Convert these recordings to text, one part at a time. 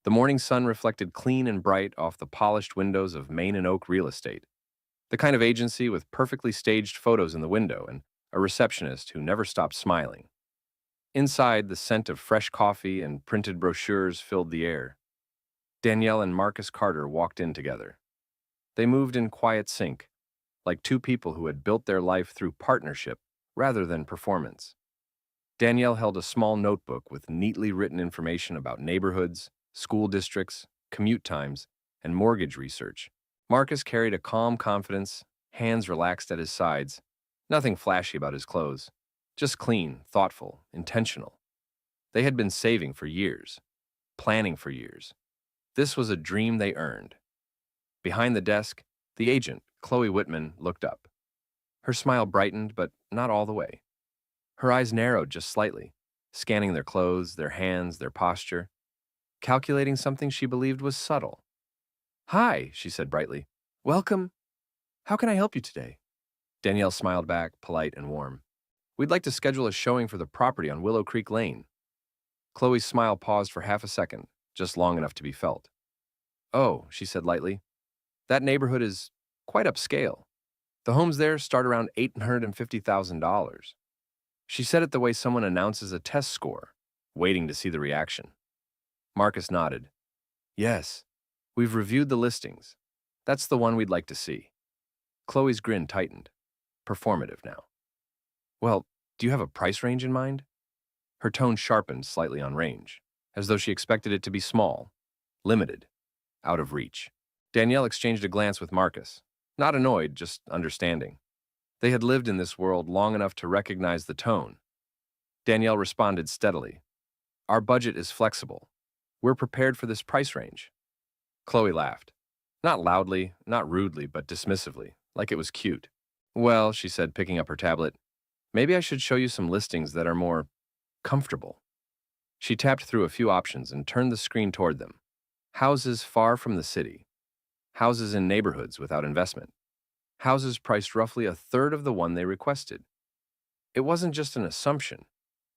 The morning sun reflected clean and bright off the polished windows of Main and Oak Real Estate, the kind of agency with perfectly staged photos in the window and a receptionist who never stopped smiling. Inside, the scent of fresh coffee and printed brochures filled the air. Danielle and Marcus Carter walked in together. They moved in quiet sync, like two people who had built their life through partnership rather than performance. Danielle held a small notebook with neatly written information about neighborhoods, school districts, commute times, and mortgage research. Marcus carried a calm confidence, hands relaxed at his sides, nothing flashy about his clothes, just clean, thoughtful, intentional. They had been saving for years, planning for years. This was a dream they earned. Behind the desk, the agent, Chloe Whitman, looked up. Her smile brightened, but not all the way. Her eyes narrowed just slightly, scanning their clothes, their hands, their posture, calculating something she believed was subtle. "Hi," she said brightly. "Welcome. How can I help you today?" Danielle smiled back, polite and warm. "We'd like to schedule a showing for the property on Willow Creek Lane." Chloe's smile paused for half a second, just long enough to be felt. "Oh," she said lightly, "that neighborhood is quite upscale. The homes there start around $850,000. She said it the way someone announces a test score, waiting to see the reaction. Marcus nodded. "Yes, we've reviewed the listings. That's the one we'd like to see." Chloe's grin tightened. Performative now. "Well, do you have a price range in mind?" Her tone sharpened slightly on range, as though she expected it to be small, limited, out of reach. Danielle exchanged a glance with Marcus, not annoyed, just understanding. They had lived in this world long enough to recognize the tone. Danielle responded steadily. "Our budget is flexible. We're prepared for this price range." Chloe laughed. Not loudly, not rudely, but dismissively, like it was cute. "Well," she said, picking up her tablet, "maybe I should show you some listings that are more comfortable." She tapped through a few options and turned the screen toward them. Houses far from the city. Houses in neighborhoods without investment. Houses priced roughly a third of the one they requested. It wasn't just an assumption.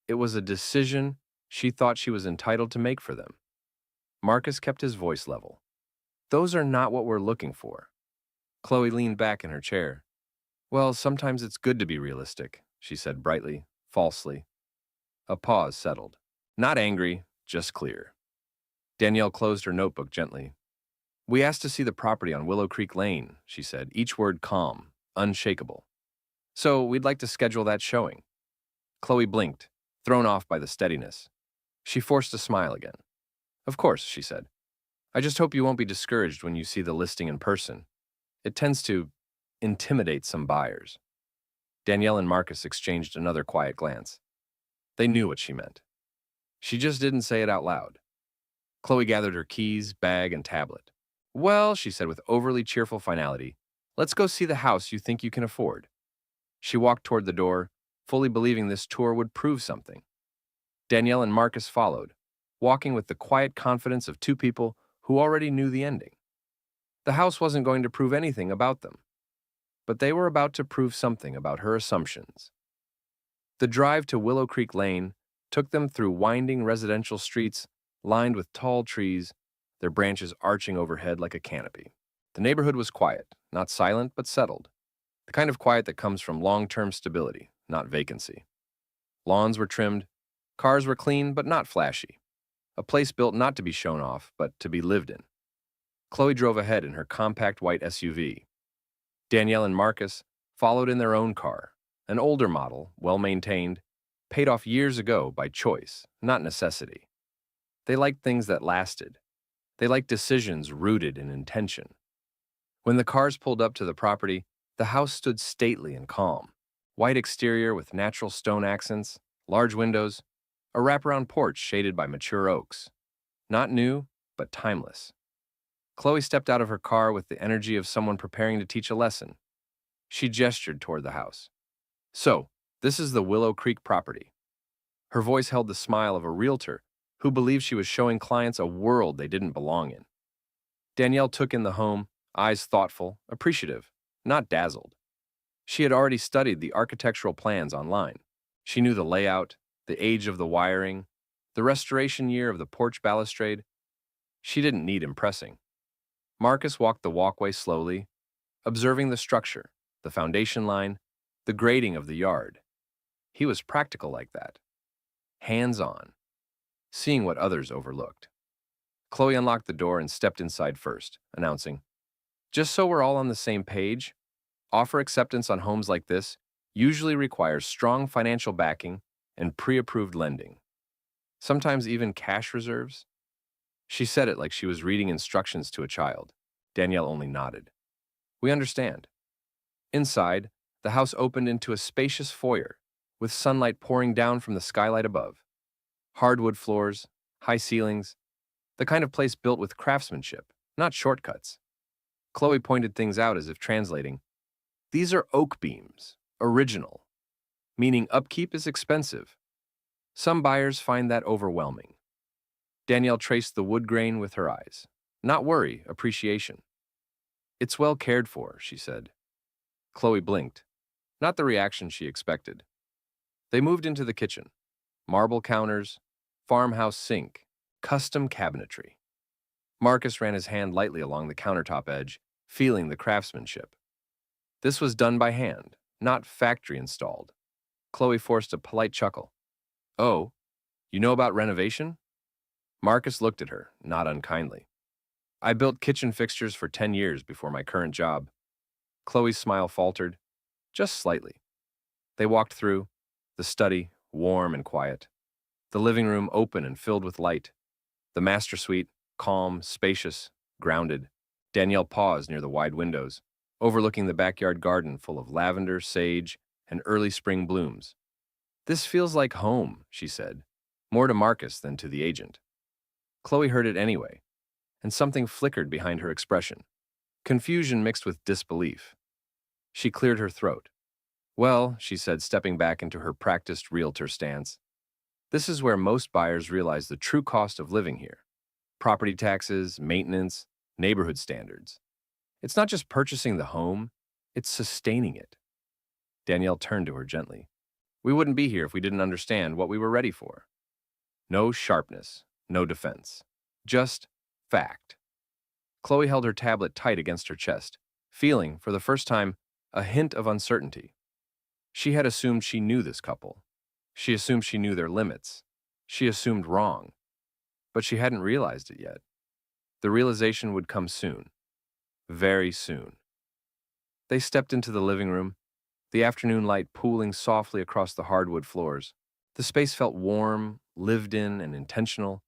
It was a decision she thought she was entitled to make for them. Marcus kept his voice level. "Those are not what we're looking for." Chloe leaned back in her chair. "Well, sometimes it's good to be realistic," she said brightly, falsely. A pause settled. Not angry, just clear. Danielle closed her notebook gently. "We asked to see the property on Willow Creek Lane," she said, each word calm, unshakable. "So we'd like to schedule that showing." Chloe blinked, thrown off by the steadiness. She forced a smile again. "Of course," she said. "I just hope you won't be discouraged when you see the listing in person. It tends to intimidate some buyers." Danielle and Marcus exchanged another quiet glance. They knew what she meant. She just didn't say it out loud. Chloe gathered her keys, bag, and tablet. "Well," she said with overly cheerful finality, "let's go see the house you think you can afford." She walked toward the door, fully believing this tour would prove something. Danielle and Marcus followed, walking with the quiet confidence of two people who already knew the ending. The house wasn't going to prove anything about them, but they were about to prove something about her assumptions. The drive to Willow Creek Lane took them through winding residential streets lined with tall trees, their branches arching overhead like a canopy. The neighborhood was quiet, not silent, but settled. The kind of quiet that comes from long-term stability, not vacancy. Lawns were trimmed, cars were clean, but not flashy. A place built not to be shown off, but to be lived in. Chloe drove ahead in her compact white SUV. Danielle and Marcus followed in their own car, an older model, well-maintained, paid off years ago by choice, not necessity. They liked things that lasted. They liked decisions rooted in intention. When the cars pulled up to the property, the house stood stately and calm. White exterior with natural stone accents, large windows, a wraparound porch shaded by mature oaks. Not new, but timeless. Chloe stepped out of her car with the energy of someone preparing to teach a lesson. She gestured toward the house. "So, this is the Willow Creek property." Her voice held the smile of a realtor who believed she was showing clients a world they didn't belong in. Danielle took in the home, eyes thoughtful, appreciative, not dazzled. She had already studied the architectural plans online. She knew the layout, the age of the wiring, the restoration year of the porch balustrade. She didn't need impressing. Marcus walked the walkway slowly, observing the structure, the foundation line, the grading of the yard. He was practical like that, hands-on, seeing what others overlooked. Chloe unlocked the door and stepped inside first, announcing, "Just so we're all on the same page, offer acceptance on homes like this usually requires strong financial backing and pre-approved lending, sometimes even cash reserves." She said it like she was reading instructions to a child. Danielle only nodded. "We understand." Inside, the house opened into a spacious foyer, with sunlight pouring down from the skylight above. Hardwood floors, high ceilings, the kind of place built with craftsmanship, not shortcuts. Chloe pointed things out as if translating, "These are oak beams, original," meaning upkeep is expensive. Some buyers find that overwhelming. Danielle traced the wood grain with her eyes. Not worry, appreciation. "It's well cared for," she said. Chloe blinked, not the reaction she expected. They moved into the kitchen. Marble counters, farmhouse sink, custom cabinetry. Marcus ran his hand lightly along the countertop edge, feeling the craftsmanship. This was done by hand, not factory installed. Chloe forced a polite chuckle. "Oh, you know about renovation?" Marcus looked at her, not unkindly. "I built kitchen fixtures for 10 years before my current job." Chloe's smile faltered, just slightly. They walked through, the study, warm and quiet. The living room open and filled with light. The master suite, calm, spacious, grounded. Danielle paused near the wide windows, overlooking the backyard garden full of lavender, sage, and early spring blooms. "This feels like home," she said, more to Marcus than to the agent. Chloe heard it anyway, and something flickered behind her expression. Confusion mixed with disbelief. She cleared her throat. "Well," she said, stepping back into her practiced realtor stance, "this is where most buyers realize the true cost of living here. Property taxes, maintenance, neighborhood standards. It's not just purchasing the home, it's sustaining it." Danielle turned to her gently. "We wouldn't be here if we didn't understand what we were ready for." No sharpness, no defense. Just fact. Chloe held her tablet tight against her chest, feeling, for the first time, a hint of uncertainty. She had assumed she knew this couple. She assumed she knew their limits. She assumed wrong. But she hadn't realized it yet. The realization would come soon. Very soon. They stepped into the living room, the afternoon light pooling softly across the hardwood floors. The space felt warm, lived in, and intentional.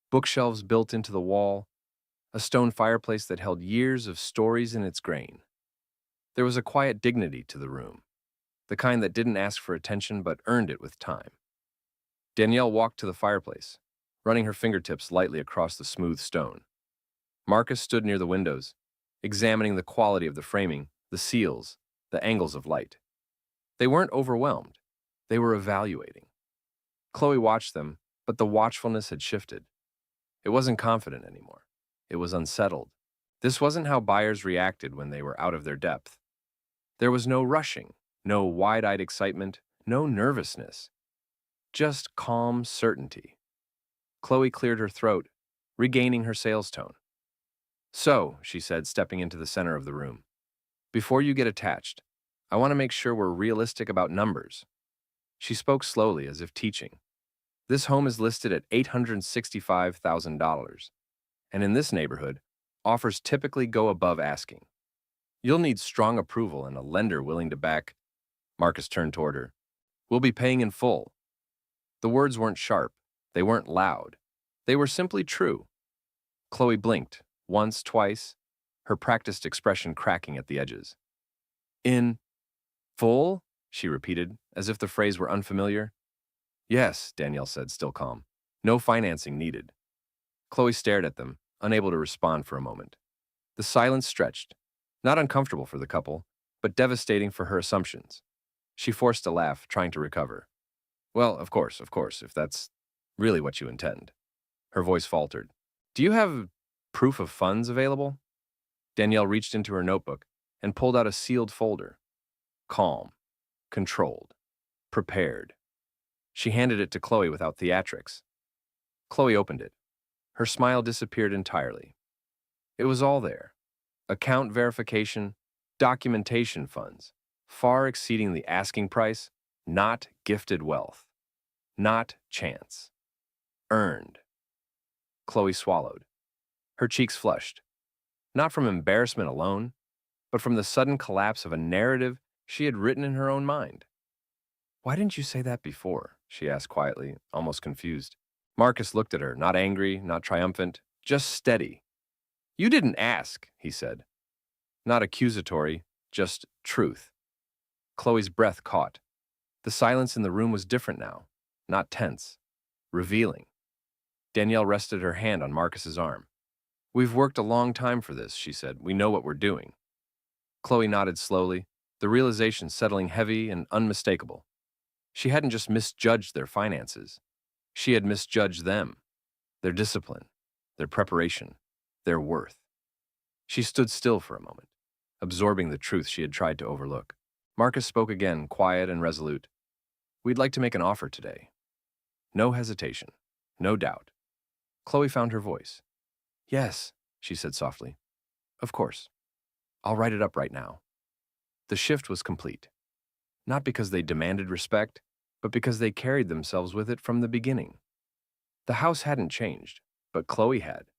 Bookshelves built into the wall, a stone fireplace that held years of stories in its grain. There was a quiet dignity to the room, the kind that didn't ask for attention but earned it with time. Danielle walked to the fireplace, running her fingertips lightly across the smooth stone. Marcus stood near the windows, examining the quality of the framing, the seals, the angles of light. They weren't overwhelmed. They were evaluating. Chloe watched them, but the watchfulness had shifted. It wasn't confident anymore. It was unsettled. This wasn't how buyers reacted when they were out of their depth. There was no rushing, no wide-eyed excitement, no nervousness. Just calm certainty. Chloe cleared her throat, regaining her sales tone. "So," she said, stepping into the center of the room, "before you get attached, I want to make sure we're realistic about numbers." She spoke slowly, as if teaching. "This home is listed at $865,000, and in this neighborhood, offers typically go above asking. You'll need strong approval and a lender willing to back." Marcus turned toward her. "We'll be paying in full." The words weren't sharp. They weren't loud. They were simply true. Chloe blinked, once, twice, her practiced expression cracking at the edges. "In full?" she repeated, as if the phrase were unfamiliar. "Yes," Danielle said, still calm. "No financing needed." Chloe stared at them, unable to respond for a moment. The silence stretched, not uncomfortable for the couple, but devastating for her assumptions. She forced a laugh, trying to recover. "Well, of course, if that's really what you intend." Her voice faltered. "Do you have proof of funds available?" Danielle reached into her notebook and pulled out a sealed folder. Calm, controlled, prepared. She handed it to Chloe without theatrics. Chloe opened it. Her smile disappeared entirely. It was all there. Account verification, documentation funds, far exceeding the asking price, not gifted wealth, not chance. Earned. Chloe swallowed. Her cheeks flushed, not from embarrassment alone, but from the sudden collapse of a narrative she had written in her own mind. "Why didn't you say that before?" she asked quietly, almost confused. Marcus looked at her, not angry, not triumphant, just steady. "You didn't ask," he said. Not accusatory, just truth. Chloe's breath caught. The silence in the room was different now, not tense, revealing. Danielle rested her hand on Marcus's arm. "We've worked a long time for this," she said. "We know what we're doing." Chloe nodded slowly, the realization settling heavy and unmistakable. She hadn't just misjudged their finances. She had misjudged them, their discipline, their preparation, their worth. She stood still for a moment, absorbing the truth she had tried to overlook. Marcus spoke again, quiet and resolute. "We'd like to make an offer today." No hesitation, no doubt. Chloe found her voice. "Yes," she said softly. "Of course. I'll write it up right now." The shift was complete. Not because they demanded respect, but because they carried themselves with it from the beginning. The house hadn't changed, but Chloe had.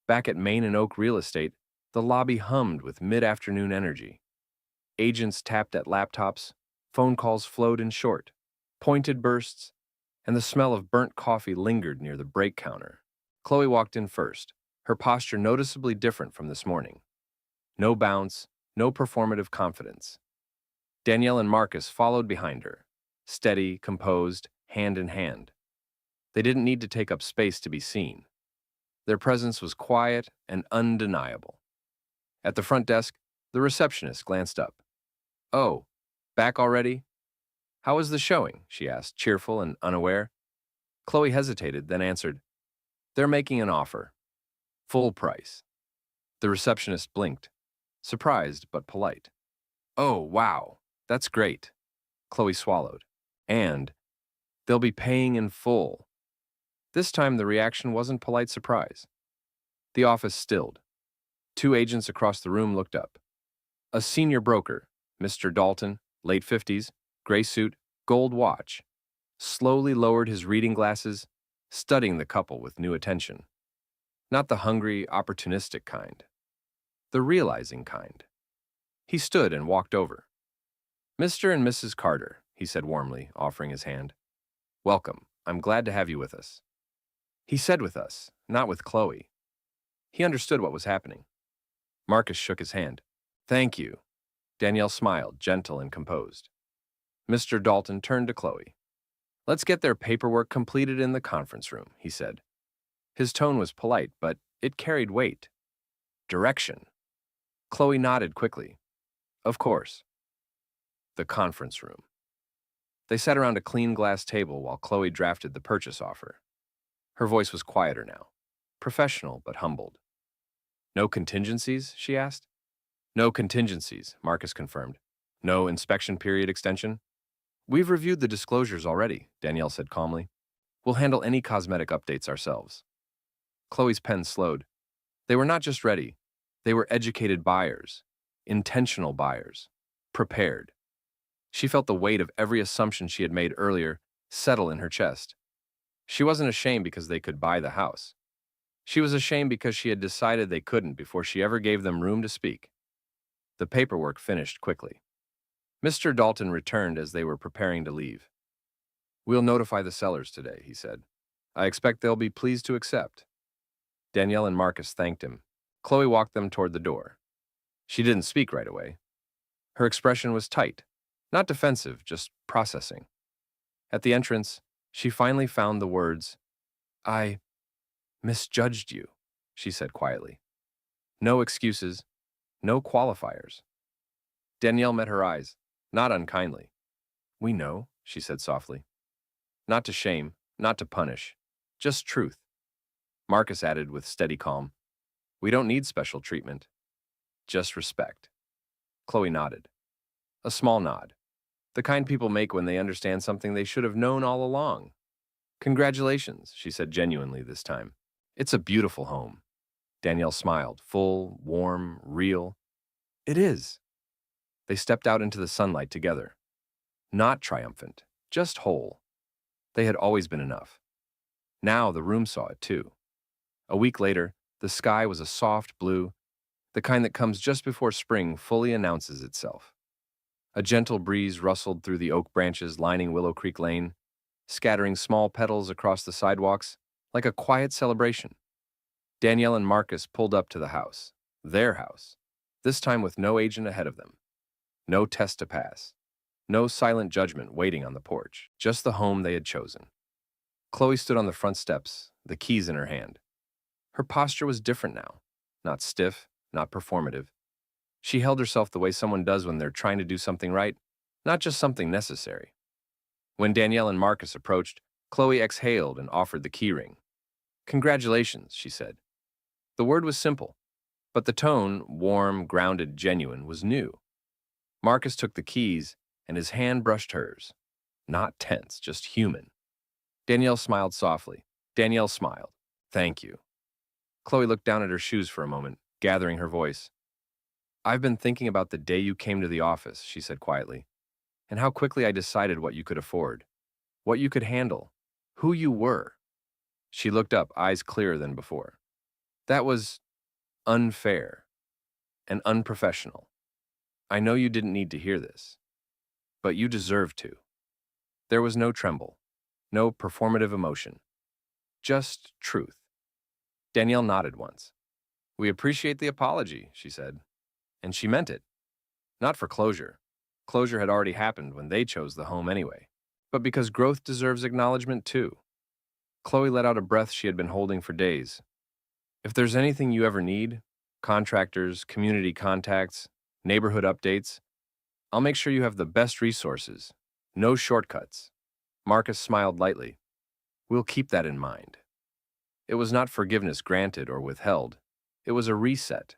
Back at Main and Oak Real Estate, the lobby hummed with mid-afternoon energy. Agents tapped at laptops, phone calls flowed in short, pointed bursts, and the smell of burnt coffee lingered near the break counter. Chloe walked in first, her posture noticeably different from this morning. No bounce, no performative confidence. Danielle and Marcus followed behind her, steady, composed, hand in hand. They didn't need to take up space to be seen. Their presence was quiet and undeniable. At the front desk, the receptionist glanced up. "Oh, back already? How was the showing?" she asked, cheerful and unaware. Chloe hesitated, then answered, "They're making an offer. Full price." The receptionist blinked, surprised but polite. "Oh, wow, that's great." Chloe swallowed. "And they'll be paying in full." This time the reaction wasn't polite surprise. The office stilled. Two agents across the room looked up. A senior broker, Mr. Dalton, late 50s, gray suit, gold watch, slowly lowered his reading glasses, studying the couple with new attention. Not the hungry, opportunistic kind. The realizing kind. He stood and walked over. "Mr. and Mrs. Carter," he said warmly, offering his hand. "Welcome. I'm glad to have you with us." He said with us, not with Chloe. He understood what was happening. Marcus shook his hand. "Thank you." Danielle smiled, gentle and composed. Mr. Dalton turned to Chloe. "Let's get their paperwork completed in the conference room," he said. His tone was polite, but it carried weight. Direction. Chloe nodded quickly. "Of course." The conference room. They sat around a clean glass table while Chloe drafted the purchase offer. Her voice was quieter now, professional but humbled. "No contingencies?" she asked. "No contingencies," Marcus confirmed. "No inspection period extension?" "We've reviewed the disclosures already," Danielle said calmly. "We'll handle any cosmetic updates ourselves." Chloe's pen slowed. They were not just ready. They were educated buyers, intentional buyers, prepared. She felt the weight of every assumption she had made earlier settle in her chest. She wasn't ashamed because they could buy the house. She was ashamed because she had decided they couldn't before she ever gave them room to speak. The paperwork finished quickly. Mr. Dalton returned as they were preparing to leave. "We'll notify the sellers today," he said. "I expect they'll be pleased to accept." Danielle and Marcus thanked him. Chloe walked them toward the door. She didn't speak right away. Her expression was tight, not defensive, just processing. At the entrance, she finally found the words, "I misjudged you," she said quietly. No excuses, no qualifiers. Danielle met her eyes, not unkindly. "We know," she said softly. Not to shame, not to punish, just truth. Marcus added with steady calm, "We don't need special treatment, just respect." Chloe nodded. A small nod. The kind people make when they understand something they should have known all along. "Congratulations," she said genuinely this time. It's a beautiful home. Danielle smiled, full, warm, real. It is. They stepped out into the sunlight together. Not triumphant, just whole. They had always been enough. Now the room saw it too. A week later, the sky was a soft blue, the kind that comes just before spring fully announces itself. A gentle breeze rustled through the oak branches lining Willow Creek Lane, scattering small petals across the sidewalks, like a quiet celebration. Danielle and Marcus pulled up to the house, their house, this time with no agent ahead of them, no test to pass, no silent judgment waiting on the porch, just the home they had chosen. Chloe stood on the front steps, the keys in her hand. Her posture was different now, not stiff, not performative. She held herself the way someone does when they're trying to do something right, not just something necessary. When Danielle and Marcus approached, Chloe exhaled and offered the keyring. "Congratulations," she said. The word was simple, but the tone, warm, grounded, genuine, was new. Marcus took the keys, and his hand brushed hers. Not tense, just human. Danielle smiled softly. Danielle smiled. "Thank you." Chloe looked down at her shoes for a moment, gathering her voice. "I've been thinking about the day you came to the office," she said quietly, "and how quickly I decided what you could afford, what you could handle, who you were." She looked up, eyes clearer than before. "That was unfair and unprofessional. I know you didn't need to hear this, but you deserve to." There was no tremble, no performative emotion, just truth. Danielle nodded once. "We appreciate the apology," she said, and she meant it. Not for closure. Closure had already happened when they chose the home anyway, but because growth deserves acknowledgement too. Chloe let out a breath she had been holding for days. "If there's anything you ever need, contractors, community contacts, neighborhood updates, I'll make sure you have the best resources. No shortcuts." Marcus smiled lightly. "We'll keep that in mind." It was not forgiveness granted or withheld. It was a reset,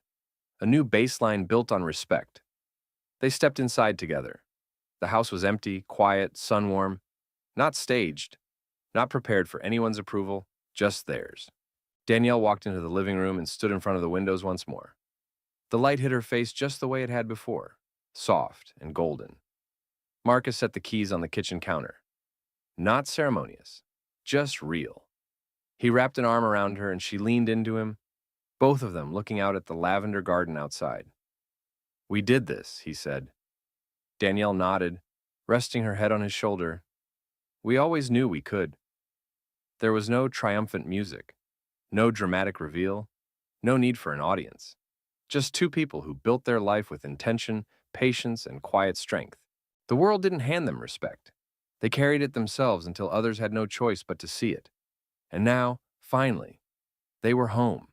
a new baseline built on respect. They stepped inside together. The house was empty, quiet, sun-warm, not staged, not prepared for anyone's approval, just theirs. Danielle walked into the living room and stood in front of the windows once more. The light hit her face just the way it had before, soft and golden. Marcus set the keys on the kitchen counter. Not ceremonious, just real. He wrapped an arm around her and she leaned into him, both of them looking out at the lavender garden outside. "We did this," he said. Danielle nodded, resting her head on his shoulder. "We always knew we could." There was no triumphant music, no dramatic reveal, no need for an audience. Just two people who built their life with intention, patience, and quiet strength. The world didn't hand them respect. They carried it themselves until others had no choice but to see it. And now, finally, they were home.